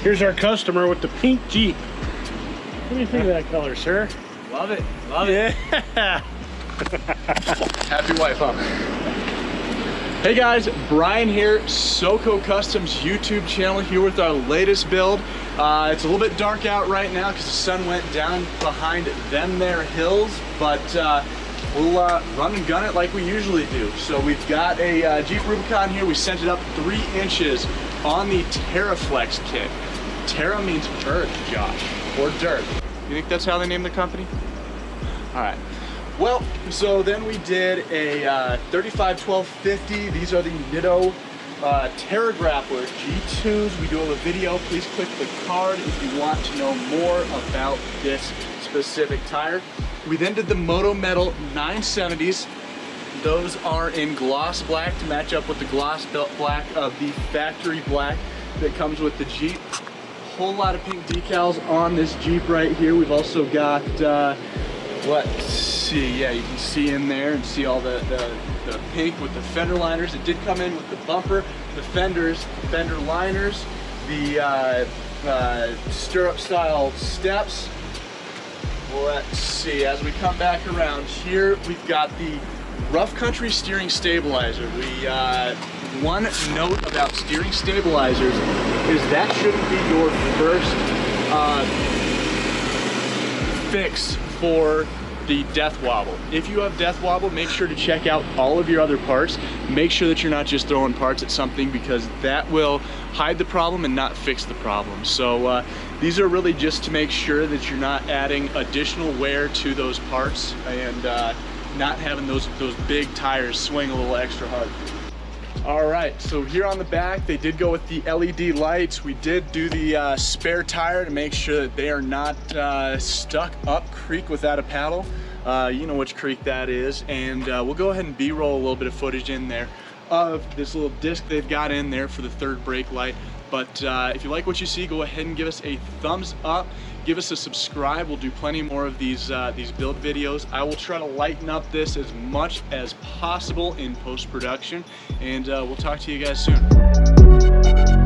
Here's our customer with the pink Jeep. What do you think of that color, sir? Love it, love it. Yeah. Happy wife, huh? Hey guys, Brian here, SoCo Customs YouTube channel here with our latest build. It's a little bit dark out right now because the sun went down behind them there hills, but we'll run and gun it like we usually do. So we've got a Jeep Rubicon here. We sent it up 3 inches on the Terra Flex Kit. Terra means earth, Josh, or dirt. You think that's how they named the company? All right. Well, so then we did a 35-12-50. These are the Nitto Terra Grappler G2s. We do have a video. Please click the card if you want to know more about this specific tire. We then did the Moto Metal 970s. Those are in gloss black to match up with the gloss black of the factory black that comes with the Jeep. Whole lot of pink decals on this Jeep right here. We've also got, let's see, yeah, you can see in there and see all the pink with the fender liners. It did come in with the bumper, the fender liners, the stirrup style steps. Let's see, as we come back around here, we've got the rough country steering stabilizer. One note about steering stabilizers is that shouldn't be your first fix for the death wobble. If you have death wobble, make sure to check out all of your other parts. Make sure that you're not just throwing parts at something, because that will hide the problem and not fix the problem. So these are really just to make sure that you're not adding additional wear to those parts and not having those big tires swing a little extra hard. All right, so here on the back, they did go with the LED lights. We did do the spare tire to make sure that they are not stuck up creek without a paddle. You know which creek that is. And we'll go ahead and B-roll a little bit of footage in there of this little disc they've got in there for the third brake light. But if you like what you see, go ahead and give us a thumbs up. Give us a subscribe. We'll do plenty more of these build videos. I will try to lighten up this as much as possible in post-production, and we'll talk to you guys soon.